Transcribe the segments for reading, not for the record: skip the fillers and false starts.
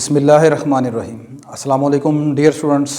बिस्मिल्लाहिर्रहमानिर्रहीम। अस्सलाम वालेकुम डियर स्टूडेंट्स,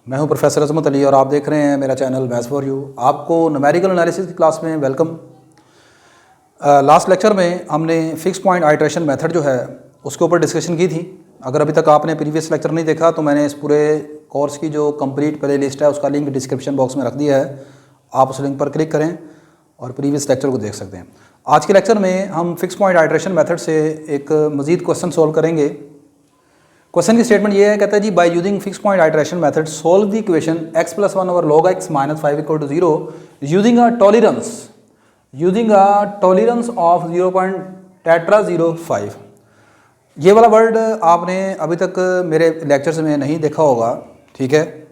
मैं हूं प्रोफेसर अजमत अली और आप देख रहे हैं मेरा चैनल मैथ्स फॉर यू। आपको न्यूमेरिकल एनालिसिस की क्लास में वेलकम। लास्ट लेक्चर में हमने फिक्स पॉइंट आइट्रेशन मेथड जो है उसके ऊपर डिस्कशन की थी। अगर अभी तक आपने प्रीवियस लेक्चर नहीं देखा तो मैंने इस पूरे कोर्स की जो कंप्लीट प्ले लिस्ट है उसका लिंक डिस्क्रिप्शन बॉक्स में रख दिया है, आप उस लिंक पर क्लिक करें और प्रीवियस लेक्चर को देख सकते हैं। आज के लेक्चर में हम फिक्स पॉइंट आइट्रेशन मेथड से एक मजीद क्वेश्चन सोल्व करेंगे। क्वेश्चन की स्टेटमेंट ये है, कहता है जी by using fix point iteration method solve the equation x + 1 over log x - 5 = 0 using a tolerance of 0.tetra05। ये वाला वर्ड आपने अभी तक मेरे लेक्चर्स में नहीं देखा होगा, ठीक है।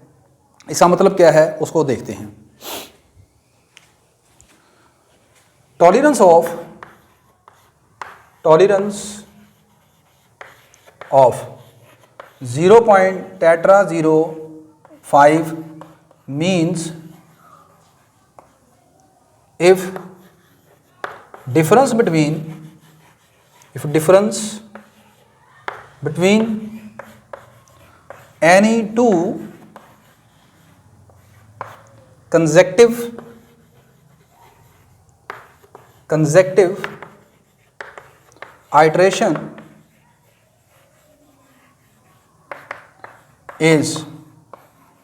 इसका मतलब क्या है उसको देखते हैं। Tolerance of 0.tetra05 means if difference between any two consecutive iteration is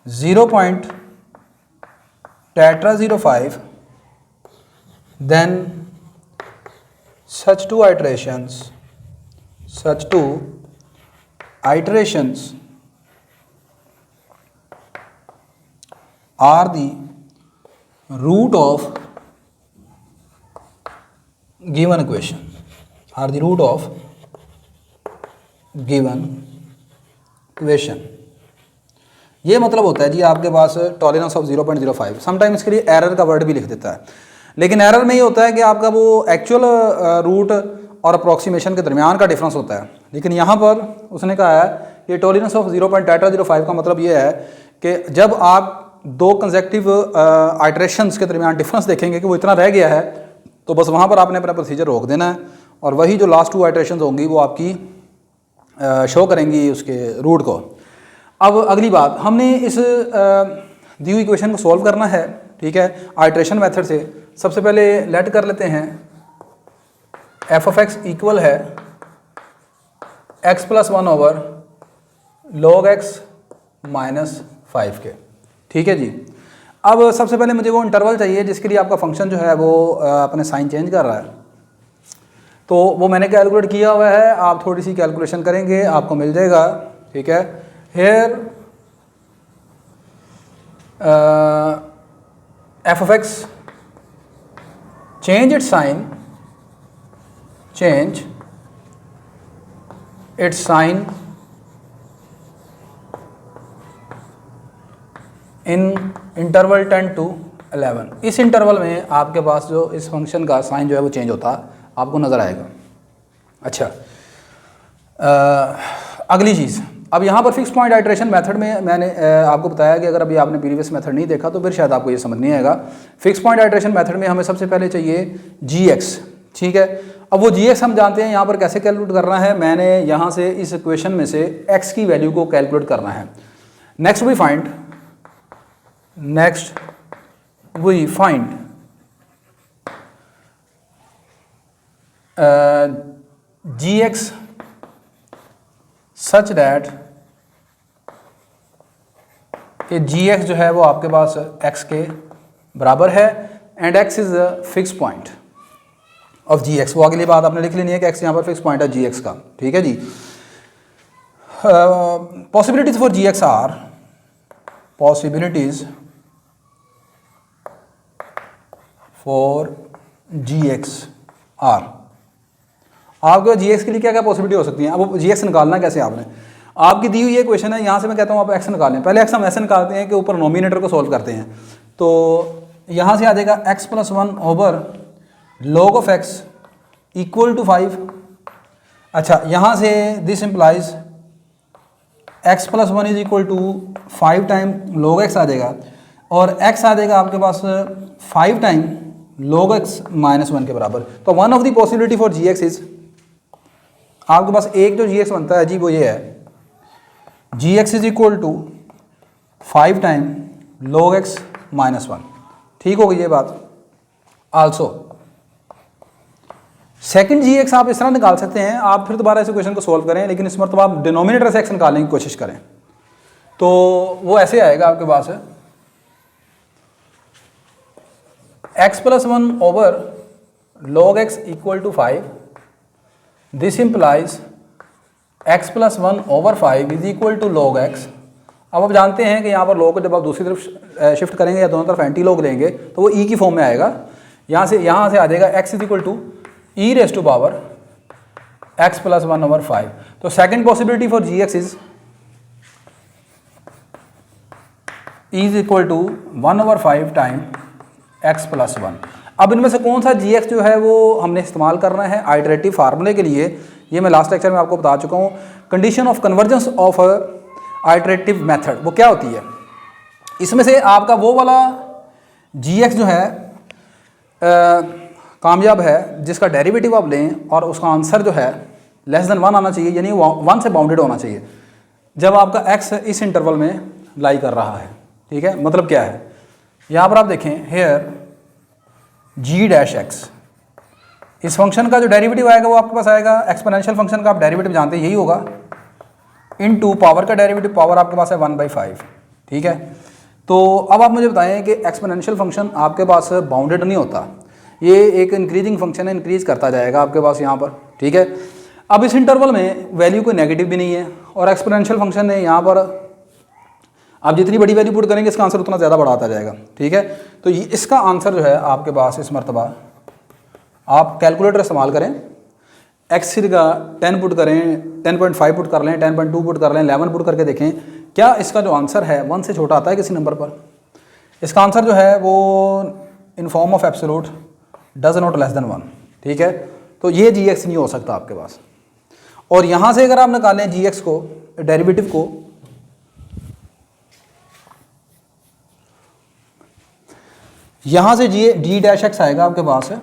0.tetra05, then such two iterations are the root of given equation, ये मतलब होता है जी आपके पास टॉलरेंस ऑफ 0.05। समटाइम इसके लिए एरर का वर्ड भी लिख देता है, लेकिन एरर में ये होता है कि आपका वो एक्चुअल रूट और अप्रॉक्सीमेशन के दरमियान का डिफरेंस होता है। लेकिन यहाँ पर उसने कहा है कि टॉलरेंस ऑफ 0.tetra05 का मतलब ये है कि जब आप दो कंसेक्टिव आइट्रेशंस के दरमियान डिफरेंस देखेंगे कि वो इतना रह गया है, तो बस वहाँ पर आपने अपना प्रोसीजर रोक देना है और वही जो लास्ट टू आइट्रेशंस होंगी वो आपकी शो करेंगी उसके रूट को। अब अगली बात, हमने इस दी हुई इक्वेशन को सॉल्व करना है, ठीक है, आइट्रेशन मेथड से। सबसे पहले लेट कर लेते हैं f of x इक्वल है x + 1 ओवर log x - 5 के, ठीक है जी। अब सबसे पहले मुझे वो इंटरवल चाहिए जिसके लिए आपका फंक्शन जो है वो अपने साइन चेंज कर रहा है, तो वो मैंने कैलकुलेट किया हुआ है। आप थोड़ी सी कैलकुलेशन करेंगे आपको मिल जाएगा, ठीक है। Here f of x change its sign in interval 10 to 11। इस इंटरवल में आपके पास जो इस फंक्शन का साइन जो है वो चेंज होता आपको नज़र आएगा। अच्छा, अगली चीज़, अब यहाँ पर फिक्स पॉइंट आइट्रेशन मेथड में मैंने आपको बताया कि अगर अभी आपने प्रीवियस मेथड नहीं देखा तो फिर शायद आपको ये समझ नहीं आएगा। फिक्स पॉइंट आइट्रेशन मेथड में हमें सबसे पहले चाहिए gx, ठीक है। अब वो gx हम जानते हैं यहाँ पर कैसे कैलकुलेट करना है। मैंने यहाँ से इस इक्वेशन में से x की वैल्यू को कैलकुलेट करना है। Next we find gx such that कि gx जो है वो आपके पास x के बराबर है and x is a fix point of gx। वो अगली बात आपने लिख लेनी है कि x यहाँ पर फिक्स पॉइंट है gx का, ठीक है जी। पॉसिबिलिटीज फॉर gx आर आपके gx के लिए क्या क्या पॉसिबिलिटी हो सकती है। अब gx निकालना कैसे आपने, आपकी दी हुई ये क्वेश्चन है, यहाँ से मैं कहता हूँ आप x निकालें। पहले x हम ऐसे निकालते हैं कि ऊपर नोमिनेटर को सॉल्व करते हैं, तो यहाँ से आ जाएगा x + 1 over log of x equal to 5। अच्छा, यहाँ से this implies x + 1 is equal to 5 time log x आ जाएगा और x आ जाएगा आपके पास 5 टाइम log x - 1 के बराबर। तो one of the possibility for gx is आपके पास एक जो जी एक्स बनता है जी वो ये है, g x is equal to 5 time log x minus 1। ठीक हो गई ये बात। आल्सो सेकंड जी एक्स आप इस तरह निकाल सकते हैं, आप फिर दोबारा इस इक्वेशन को सोल्व करें, लेकिन इस मरतबा आप डिनोमिनेटर से एक्स निकालने की कोशिश करें। तो वो ऐसे आएगा आपके पास x plus 1 over log x equal to 5, this implies x plus 1 over 5 is equal to log x। अब आप जानते हैं कि यहाँ पर log को जब आप दूसरी तरफ शिफ्ट करेंगे या दोनों तरफ एंटी log लेंगे तो वो e की फॉर्म में आएगा। यहाँ से आ जाएगा x is equal to e raise to power x plus 1 over 5। तो second possibility for g x is equal to 1 over 5 time x plus 1। अब इनमें से कौन सा जी एक्स जो है वो हमने इस्तेमाल करना है आइटरेटिव फार्मूले के लिए, ये मैं लास्ट लेक्चर में आपको बता चुका हूँ। Condition of convergence of iterative method वो क्या होती है, इसमें से आपका वो वाला जी एक्स जो है कामयाब है जिसका डेरिवेटिव आप लें और उसका आंसर जो है लेस देन 1 आना चाहिए, यानी 1 से बाउंडेड होना चाहिए जब आपका x इस इंटरवल में लाई कर रहा है। ठीक है, मतलब क्या है, यहाँ पर आप देखें हेयर g डैश x, इस फंक्शन का जो डेरिवेटिव आएगा वो आपके पास आएगा, एक्सपोनेंशियल फंक्शन का आप डेरिवेटिव जानते हैं यही होगा, इनटू पावर का डेरिवेटिव, पावर आपके पास है 1/5। ठीक है, तो अब आप मुझे बताएं कि एक्सपोनेंशियल फंक्शन आपके पास बाउंडेड नहीं होता, ये एक इंक्रीजिंग फंक्शन है, इंक्रीज करता जाएगा आपके पास यहाँ पर। ठीक है, अब इस इंटरवल में वैल्यू कोई नेगेटिव भी नहीं है और एक्सपोनेंशियल फंक्शन है, यहाँ पर आप जितनी बड़ी वैल्यू पुट करेंगे इसका आंसर उतना ज़्यादा बड़ा आता जाएगा। ठीक है, तो ये इसका आंसर जो है आपके पास इस मरतबा आप कैलकुलेटर इस्तेमाल करें, एक्स का 10 पुट करें, 10.5 पुट कर लें, 10.2 पुट कर लें, 11 पुट करके देखें क्या इसका जो आंसर है 1 से छोटा आता है किसी नंबर पर। इसका आंसर जो है वो in form of absolute does not less than 1। ठीक है, तो ये जी एक्स नहीं हो सकता आपके पास। और यहाँ से अगर आप निकालें जी एक्स को, डेरिवेटिव को, यहाँ से जी डैश एक्स आएगा आपके पास है,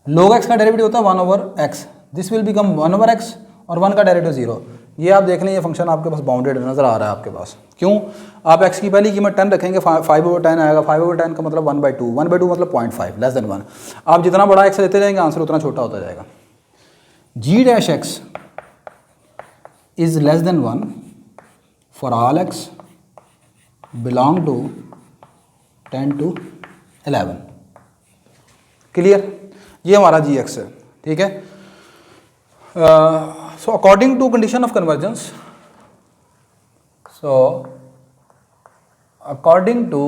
log x का डेरिवेटिव होता है 1 over x, this will become 1 over x और 1 का डेरिवेटिव 0। ये आप देख लें ये फंक्शन आपके पास बाउंडेड नज़र आ रहा है आपके पास। क्यों, आप x की पहली कीमत 10 रखेंगे, 5 ओवर 10 आएगा, 5 ओवर 10 का मतलब 1/2, 1/2 मतलब 0.5 लेस देन 1। आप जितना बड़ा x लेते जाएंगे आंसर उतना छोटा होता जाएगा। g dash x is less than 1 for all x belong to 10 to 11। Clear, ये हमारा जी एक्स है। ठीक है, so according to condition of convergence, according to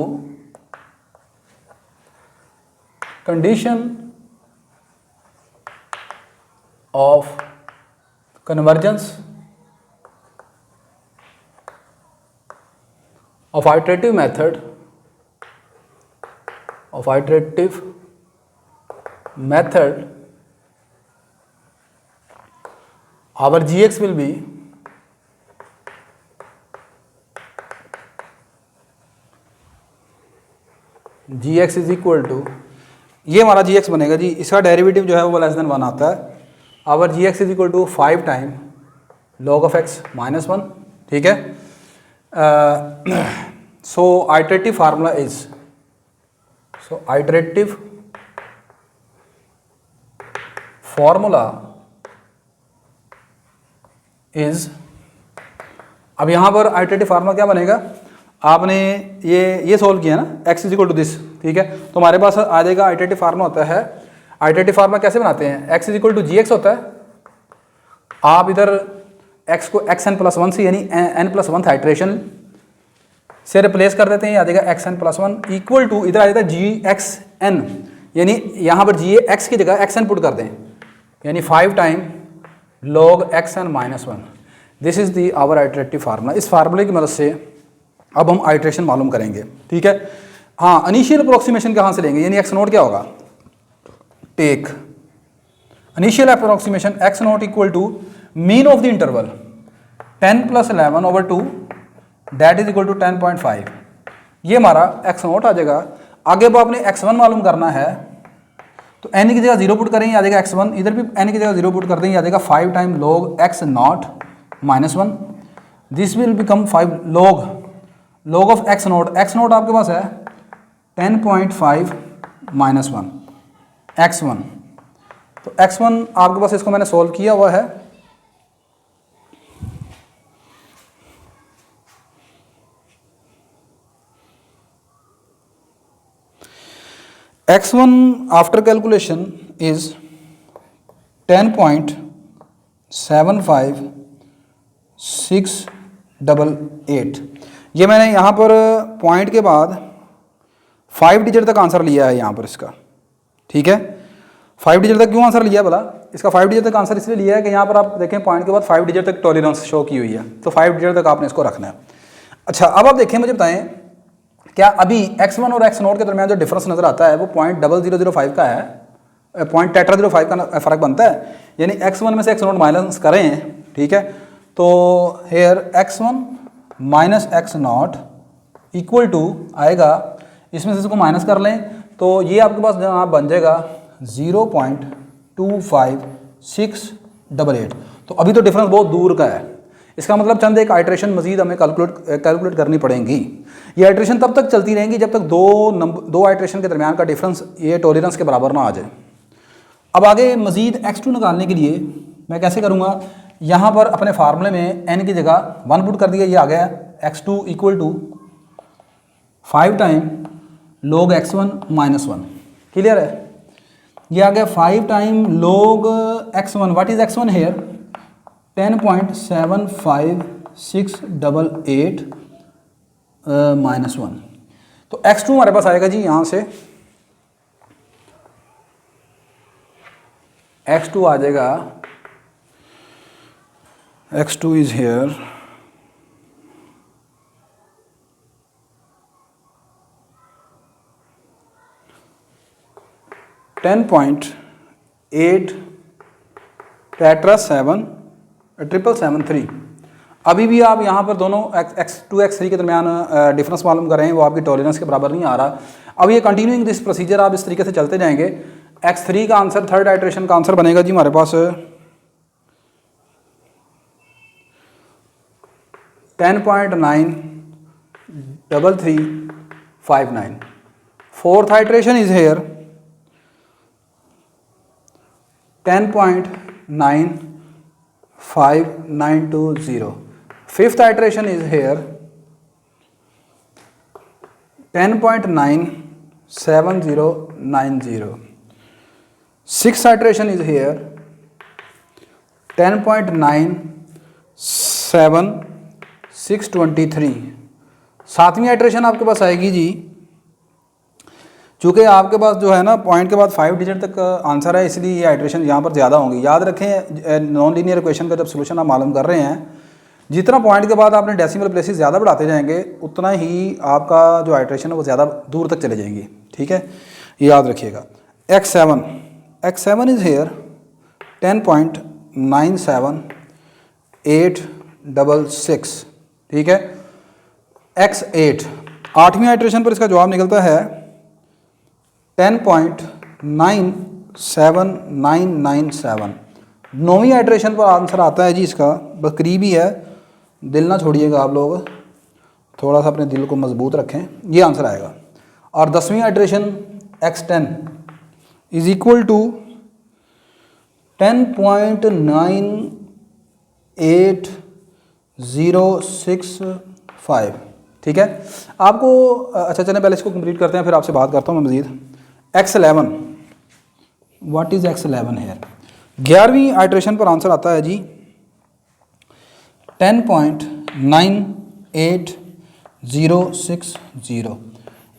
condition of convergence of iterative method, our gx will be gx is equal to, ये हमारा gx बनेगा जी, इसका derivative जो है वो लेस देन 1 आता है। our gx is equal to 5 time log of x minus 1। ठीक है, so iterative formula is, so iterative formula is, अब यहाँ पर iterative फार्मूला क्या बनेगा, आपने ये सोल्व किया ना x is equal to this. ठीक है, तो हमारे पास आ जाएगा iterative फार्मूला होता है, iterative फार्मूला कैसे बनाते हैं, x is equal to g x होता है, आप इधर x को xn प्लस 1 से यानी n प्लस 1 आइट्रेशन से रिप्लेस कर देते हैं, आ जाएगा xn+1 इक्वल टू, इधर आ जाता है gxn, यानी यहाँ पर जी एक्स की जगह xn पुट कर दें, यानी 5 time log xn minus 1। This is the our iterative formula. इस फार्मूले की मदद से अब हम आइट्रेशन मालूम करेंगे। ठीक है, हाँ, इनिशियल अप्रोक्सीमेशन कहाँ से लेंगे, यानी एक्स नोट क्या होगा, take initial approximation x naught equal to mean of the interval 10 + 11 over 2 that is equal to 10.5। ये हमारा x नोट आ जाएगा। आगे अब आपने x1 मालूम करना है, तो n की जगह 0 पुट करेंगे आ जाएगा x1, इधर भी n की जगह 0 पुट कर देंगे आ जाएगा 5 time log x not minus 1, this will become 5 log of x not आपके पास है 10.5 माइनस 1 x1। तो x1 आपके पास, इसको मैंने सॉल्व किया हुआ है, x1 after calculation is 10.75688। ये मैंने यहाँ पर पॉइंट के बाद 5 डिजिट तक आंसर लिया है यहाँ पर इसका, ठीक है। 5 डिजिट तक क्यों आंसर लिया भला? इसका 5 डिजिट तक आंसर इसलिए लिया है कि यहाँ पर आप देखें पॉइंट के बाद 5 डिजिट तक टॉलरेंस शो की हुई है, तो 5 डिजिट तक आपने इसको रखना है। अच्छा, अब आप देखें, मुझे बताएं क्या अभी x1 और x0 के दरमियान जो डिफरेंस नजर आता है वो 0.0005 का है, 0.05 का फर्क बनता है, यानी x1 में से x0 माइनस करें, ठीक है। तो hair x1 minus x0 equal to आएगा, इसमें से इसको माइनस कर लें तो ये आपके पास जनाब बन जाएगा 0.25688। तो अभी तो डिफरेंस बहुत दूर का है, इसका मतलब चंद एक आइट्रेशन मजीद हमें कैलकुलेट करनी पड़ेंगी। ये आइट्रेशन तब तक चलती रहेंगी जब तक दो आइट्रेशन के दरमियान का डिफरेंस ये टॉलरेंस के बराबर ना आ जाए। अब आगे मजीद x2 निकालने के लिए मैं कैसे करूँगा, यहाँ पर अपने फार्मूले में n की जगह 1 पुट कर दिया, ये आ गया x2 equal to 5 time log x1 minus 1, clear है। ये आ गया 5 time log x1, what is x1 here 10.75688 minus 1। तो x2 हमारे पास आएगा जी, यहाँ से x2 आ जाएगा, x2 इज हेयर 10.8 टेट्रा 7,773। अभी भी आप यहाँ पर दोनों x2 x3 के दरमियान डिफरेंस मालूम कर रहे हैं, वो आपकी टॉलरेंस के बराबर नहीं आ रहा। अब ये कंटिन्यूइंग दिस प्रोसीजर आप इस तरीके से चलते जाएंगे। x3 का आंसर, थर्ड आइट्रेशन का आंसर बनेगा जी हमारे पास 10.93359। Fourth iteration is here 10.95920। Fifth iteration is here 10.97090। Sixth iteration is here 10.97623। सातवीं आइट्रेशन आपके पास आएगी जी, चूँकि आपके पास जो है ना पॉइंट के बाद 5 डिजिट तक आंसर है, इसलिए ये आइट्रेशन यहाँ पर ज़्यादा होंगी। याद रखें, नॉन लीनियर इक्वेशन का जब सोल्यूशन आप मालूम कर रहे हैं, जितना पॉइंट के बाद आपने डेसिमल प्लेसेस ज़्यादा बढ़ाते जाएंगे उतना ही आपका जो आइट्रेशन है वो ज़्यादा दूर तक चले जाएंगी, ठीक है, ये याद रखिएगा। x7 इज़ हेयर 10.97866, ठीक है। x8 आठवीं आइट्रेशन पर इसका जवाब निकलता है 10.97997। नौवीं आइट्रेशन पर आंसर आता है जी इसका, बस करीबी है, दिल ना छोड़िएगा आप लोग, थोड़ा सा अपने दिल को मजबूत रखें, ये आंसर आएगा। और 10वीं iteration x10 is equal to 10.98065, ठीक है। आपको अच्छा चलें पहले इसको कंप्लीट करते हैं, फिर आपसे बात करता हूँ मैं मज़ीद। x11, what is x11 here 11वीं आइट्रेशन पर आंसर आता है जी 10.98060।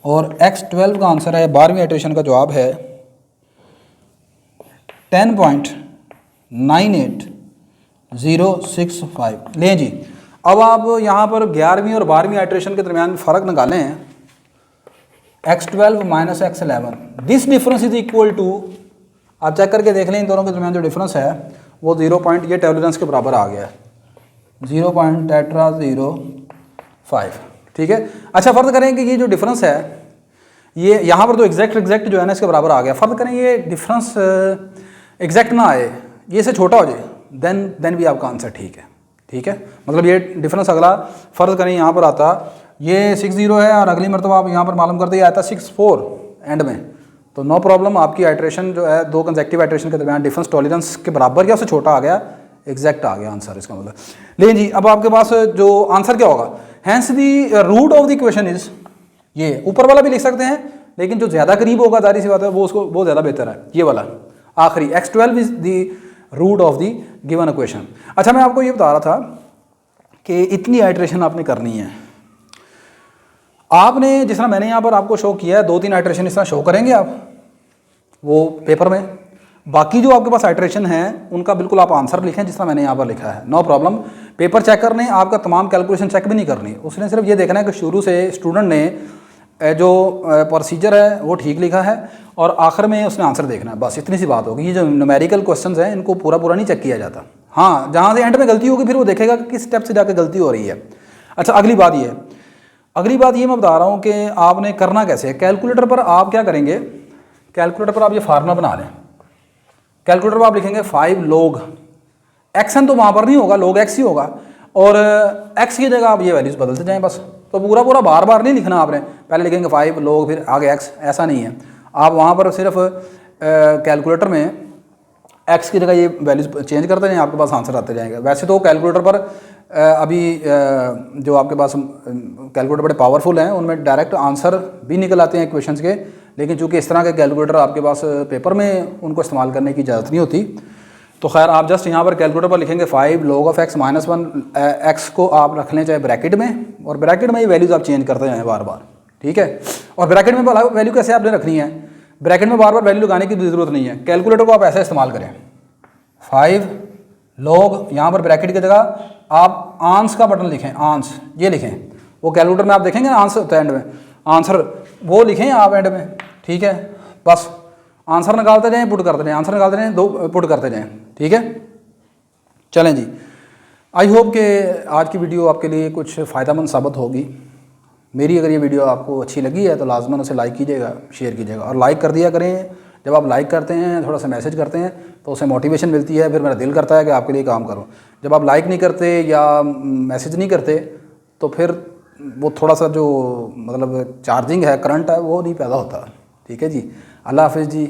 और x12 का आंसर है, 12वीं आइट्रेशन का जवाब है 10.98065। लें जी, अब आप यहाँ पर 11वीं और 12वीं आइट्रेशन के दरमियान फ़र्क निकालें, x12 minus x11, this difference is equal to, आप चेक करके देख लें इन दोनों के दरमियान जो डिफरेंस है वो 0. ये टॉलरेंस के बराबर आ गया है 0.05, ठीक है। अच्छा, फ़र्ज करें कि ये जो डिफरेंस है ये यहाँ पर तो एग्जैक्ट जो है ना इसके बराबर आ गया। फ़र्ज़ करें ये डिफरेंस एग्जैक्ट ना आए, ये से छोटा हो जाए, देन भी आपका आंसर ठीक है। ठीक है, मतलब ये डिफरेंस अगला फ़र्ज़ करें यहाँ पर आता ये 6-0 है और अगली मरतबा आप यहाँ पर मालूम करते ये आता 6-4 एंड में, तो नो प्रॉब्लम, आपकी आइट्रेशन जो है दो कंसेक्टिव आइट्रेशन के दरमियान डिफरेंस टॉलरेंस के बराबर या उससे छोटा आ गया, एग्जैक्ट आ गया आंसर इसका मतलब। लेकिन जी अब आपके पास जो आंसर क्या होगा, hence the root of the equation is, ये ऊपर वाला भी लिख सकते हैं लेकिन जो ज़्यादा करीब होगा जारी सी बात है वो उसको बहुत ज़्यादा बेहतर है, ये वाला आखिरी x12 is the root of the given equation. अच्छा मैं आपको ये बता रहा था कि इतनी आइट्रेशन आपने करनी है, आपने जिस तरह मैंने यहाँ पर आपको शो किया है 2-3 आइट्रेशन इस तरह शो करेंगे आप वो पेपर में, बाकी जो आपके पास आइट्रेशन हैं उनका बिल्कुल आप आंसर लिखें जिस तरह मैंने यहाँ पर लिखा है, नो प्रॉब्लम। पेपर चेक करने आपका तमाम कैलकुलेशन चेक भी नहीं करनी, उसने सिर्फ ये देखना है कि शुरू से स्टूडेंट ने जो प्रोसीजर है वो ठीक लिखा है और आखिर में उसने आंसर देखना है, बस इतनी सी बात होगी। ये जो न्यूमेरिकल क्वेश्चंस हैं इनको पूरा नहीं चेक किया जाता, हाँ जहाँ से एंड में गलती होगी फिर वो देखेगा कि किस स्टेप से जाकर गलती हो रही है। अच्छा अगली बात ये मैं बता रहा हूँ कि आपने करना कैसे है। कैलकुलेटर पर आप क्या करेंगे, कैलकुलेटर पर आप ये फार्मूला बना लें, कैलकुलेटर पर आप लिखेंगे 5 log एक्सन, तो वहाँ पर नहीं होगा log x ही होगा और x की जगह आप ये वैल्यूज़ बदलते जाएं बस, तो पूरा बार बार नहीं लिखना आपने, पहले लिखेंगे 5 log फिर आगे x, ऐसा नहीं है। आप वहाँ पर सिर्फ कैलकुलेटर में x की जगह ये वैल्यूज़ चेंज करते जाएं, आपके पास आंसर आते जाएंगे। वैसे तो कैलकुलेटर पर अभी जो आपके पास कैलकुलेटर बड़े पावरफुल हैं उनमें डायरेक्ट आंसर भी निकल आते हैं इक्वेशंस के, लेकिन चूंकि इस तरह के कैलकुलेटर आपके पास पेपर में उनको इस्तेमाल करने की इजाज़त नहीं होती, तो खैर आप जस्ट यहाँ पर कैलकुलेटर पर लिखेंगे 5 log of x - 1 x को आप रख लें चाहे ब्रैकेट में, और ब्रैकेट में ये वैल्यूज़ आप चेंज करते जाएँ बार बार, ठीक है। और ब्रैकेट में वैल्यू कैसे आपने रखनी है, ब्रैकेट में बार बार वैल्यू लगाने की ज़रूरत नहीं है, कैलकुलेटर को आप ऐसा इस्तेमाल करें 5 log, यहाँ पर ब्रैकेट की जगह आप आंस का बटन लिखें, आंस ये लिखें, वो कैलकुलेटर में आप देखेंगे ना आंसर होता है एंड में, आंसर वो लिखें आप एंड में, ठीक है। बस आंसर निकालते जाएं पुट करते जाएं, आंसर निकालते जाएं दो पुट करते जाएं, ठीक है। चलें जी, आई होप कि आज की वीडियो आपके लिए कुछ फ़ायदेमंद साबित होगी। मेरी अगर ये वीडियो आपको अच्छी लगी है तो लाजमन उसे लाइक कीजिएगा, शेयर कीजिएगा और लाइक कर दिया करें। जब आप लाइक करते हैं, थोड़ा सा मैसेज करते हैं तो उसे मोटिवेशन मिलती है, फिर मेरा दिल करता है कि आपके लिए काम करूं। जब आप लाइक नहीं करते या मैसेज नहीं करते तो फिर वो थोड़ा सा जो मतलब चार्जिंग है, करंट है, वो नहीं पैदा होता, ठीक है जी। अल्लाह हाफिज़ जी।